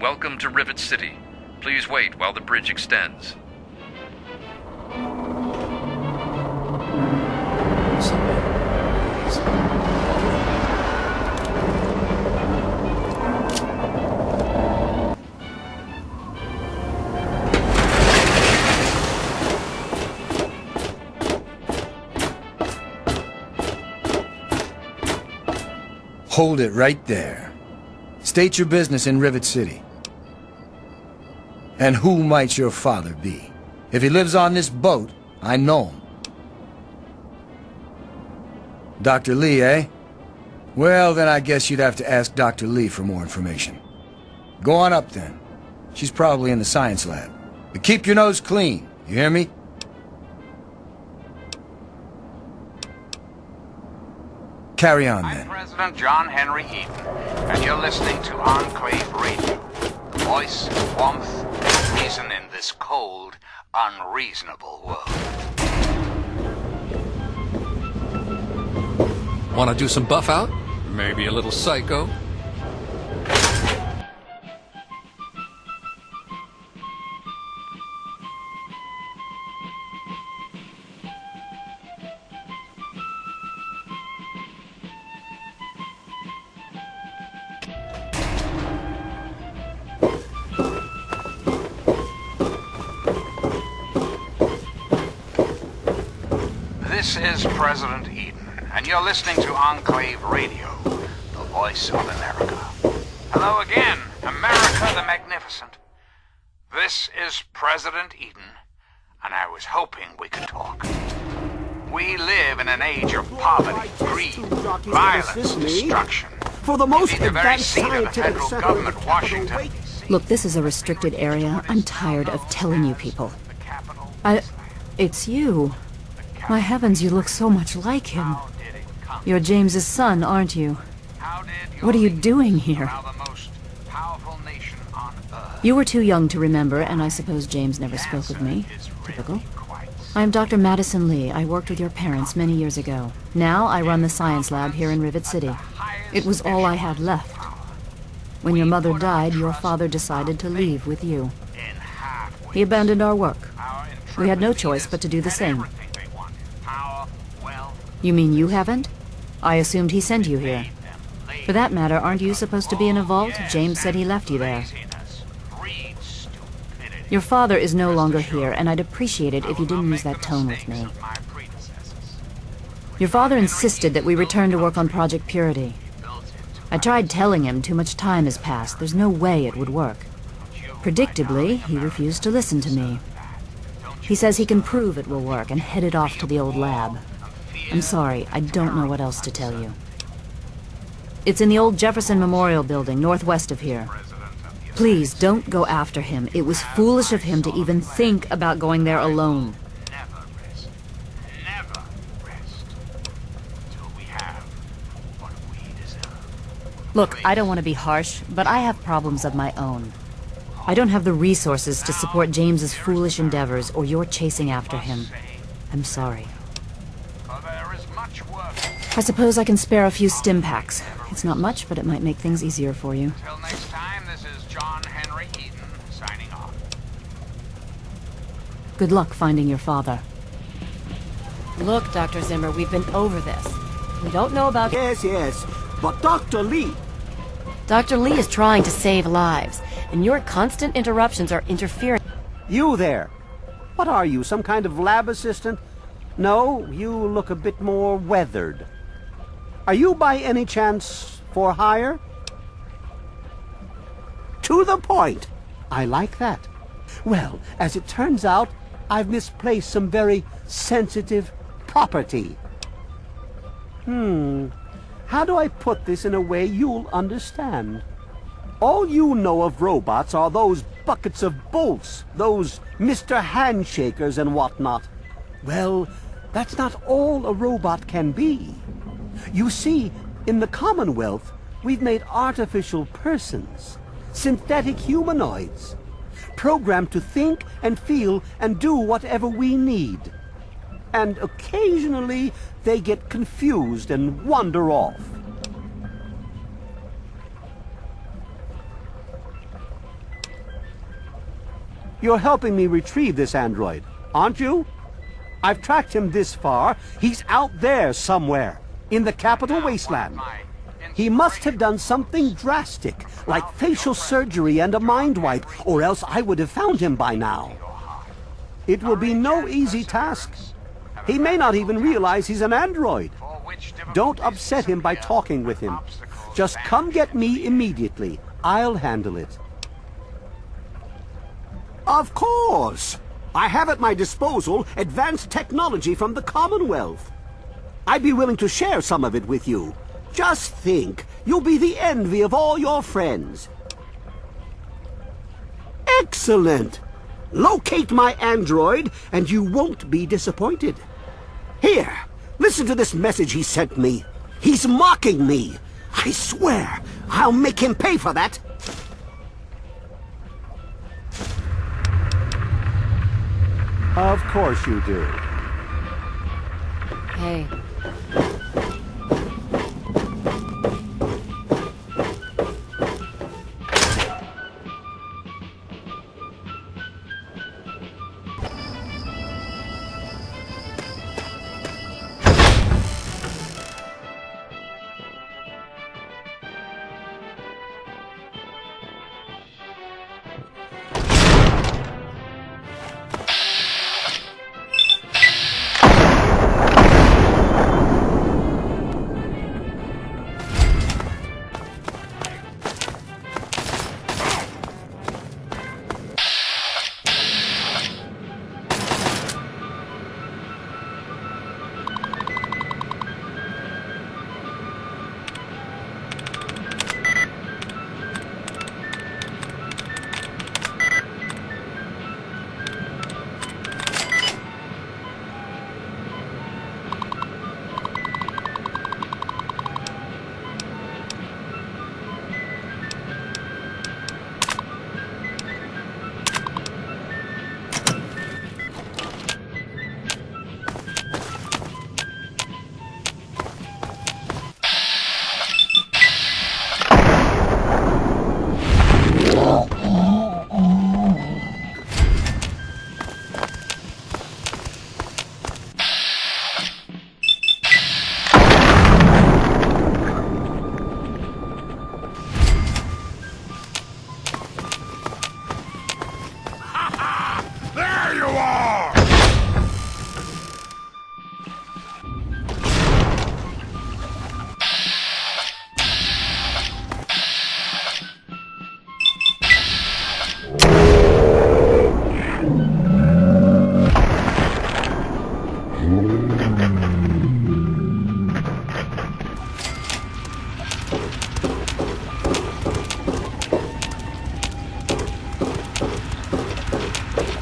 Welcome to Rivet City. Please wait while the bridge extends. Hold it right there. State your business in Rivet City. And who might your father be? If he lives on this boat, I know him. Dr. Lee, eh? Well, then I guess you'd have to ask Dr. Lee for more information. Go on up, then. She's probably in the science lab. But keep your nose clean, you hear me? Carry on, then. I'm President John Henry Eden, and you're listening to Enclave Radio. The voice, warmth, and reason in this cold, unreasonable world. Want to do some buff out? Maybe a little psycho? This is President Eden, and you're listening to Enclave Radio, the voice of America. Hello again, America the Magnificent. This is President Eden, and I was hoping we could talk. We live in an age of poverty, greed, violence, destruction. For the most the very advanced seat of the scientific federal center government, of the capital Washington. Look, this is a restricted area. I'm tired of telling you people. It's you. My heavens, you look so much like him. You're James's son, aren't you? What are you doing here? You were too young to remember, and I suppose James never spoke with me. Typical. I'm Dr. Madison Lee. I worked with your parents many years ago. Now I run the science lab here in Rivet City. It was all I had left. When your mother died, your father decided to leave with you. He abandoned our work. We had no choice but to do the same. You mean you haven't? I assumed he sent you here. For that matter, aren't you supposed to be in a vault? James said he left you there. Your father is no longer here, and I'd appreciate it if you didn't use that tone with me. Your father insisted that we return to work on Project Purity. I tried telling him too much time has passed. There's no way it would work. Predictably, he refused to listen to me. He says he can prove it will work and headed off to the old lab. I'm sorry, I don't know what else to tell you. It's in the old Jefferson Memorial Building, northwest of here. Please, don't go after him. It was foolish of him to even think about going there alone. Look, I don't want to be harsh, but I have problems of my own. I don't have the resources to support James's foolish endeavors or your chasing after him. I'm sorry. I suppose I can spare a few stim packs. It's not much, but it might make things easier for you. Till next time, this is John Henry Eden signing off. Good luck finding your father. Look, Dr. Zimmer, we've been over this. We don't know about... Yes, but Dr. Lee... Dr. Lee is trying to save lives, and your constant interruptions are interfering... You there. What are you, some kind of lab assistant? No, you look a bit more weathered. Are you by any chance for hire? To the point. I like that. Well, as it turns out, I've misplaced some very sensitive property. How do I put this in a way you'll understand? All you know of robots are those buckets of bolts, those Mr. Handshakers and whatnot. Well, that's not all a robot can be. You see, in the Commonwealth, we've made artificial persons, synthetic humanoids, programmed to think and feel and do whatever we need. And occasionally, they get confused and wander off. You're helping me retrieve this android, aren't you? I've tracked him this far. He's out there somewhere, in the capital wasteland. He must have done something drastic, like facial surgery and a mind wipe, or else I would have found him by now. It will be no easy task. He may not even realize he's an android. Don't upset him by talking with him. Just come get me immediately. I'll handle it. Of course! I have at my disposal advanced technology from the Commonwealth. I'd be willing to share some of it with you. Just think, you'll be the envy of all your friends. Excellent! Locate my android, and you won't be disappointed. Here, listen to this message he sent me. He's mocking me. I swear, I'll make him pay for that. Of course you do. Hey.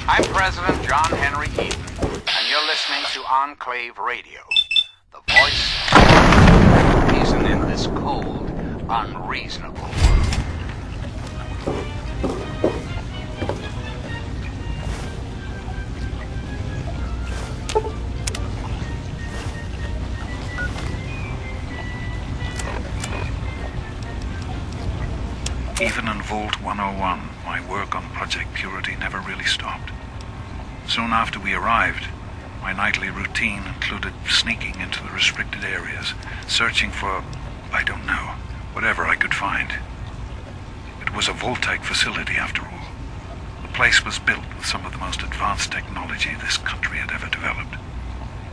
I'm President John Henry Eden, and you're listening to Enclave Radio, the voice of reason in this cold, unreasonable world. Even in Vault 101, my work on Project Purity never really stopped. Soon after we arrived, my nightly routine included sneaking into the restricted areas, searching for, I don't know, whatever I could find. It was a Vault-Tec facility after all. The place was built with some of the most advanced technology this country had ever developed.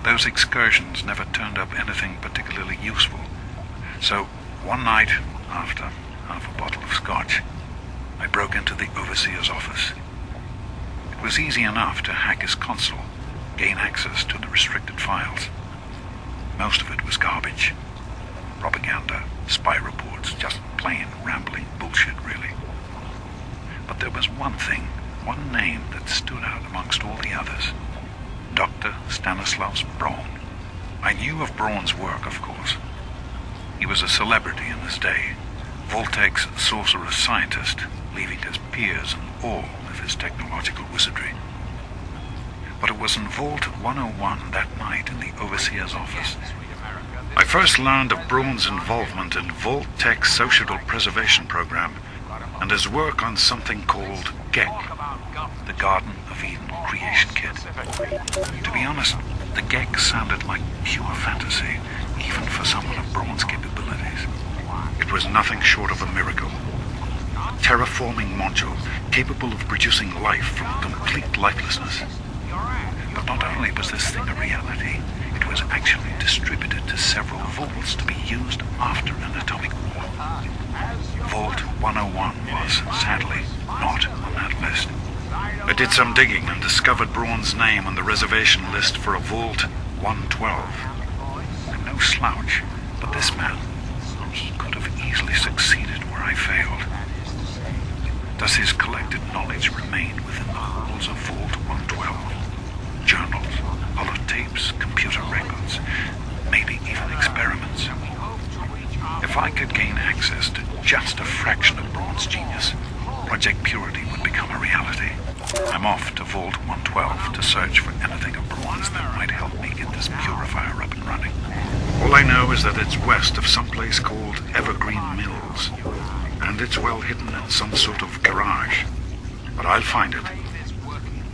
Those excursions never turned up anything particularly useful. So, one night, after half a bottle of scotch, I broke into the overseer's office. It was easy enough to hack his console, gain access to the restricted files. Most of it was garbage. Propaganda, spy reports, just plain rambling bullshit, really. But there was one thing, one name that stood out amongst all the others. Dr. Stanislaus Braun. I knew of Braun's work, of course. He was a celebrity in his day, Vault-Tec's sorcerous scientist, leaving his peers in awe of his technological wizardry. But it was in Vault 101 that night in the overseer's office I first learned of Braun's involvement in Vault-Tec's social preservation program and his work on something called GEC, the the Garden of Eden creation kit. To be honest, the gag sounded like pure fantasy, even for someone of Braun's capabilities. It was nothing short of a miracle. Terraforming module capable of producing life from complete lifelessness. But not only was this thing a reality, it was actually distributed to several vaults to be used after an atomic war. Vault 101 was, sadly, not on that list. I did some digging and discovered Braun's name on the reservation list for a Vault 112. I'm no slouch, but this man, he could have easily succeeded where I failed. Does his collected knowledge remain within the halls of Vault 112? Journals, holotapes, computer records, maybe even experiments. If I could gain access to just a fraction of Braun's genius, Project Purity would become a reality. I'm off to Vault 112 to search for anything of Braun's that might help me get this purifier up and running. All I know is that it's west of someplace called Evergreen Mills, and it's well hidden in some sort of garage. But I'll find it.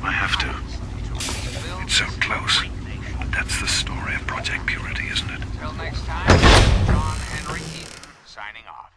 I have to. It's so close. But that's the story of Project Purity, isn't it? Till next time, John Henry Eaton, signing off.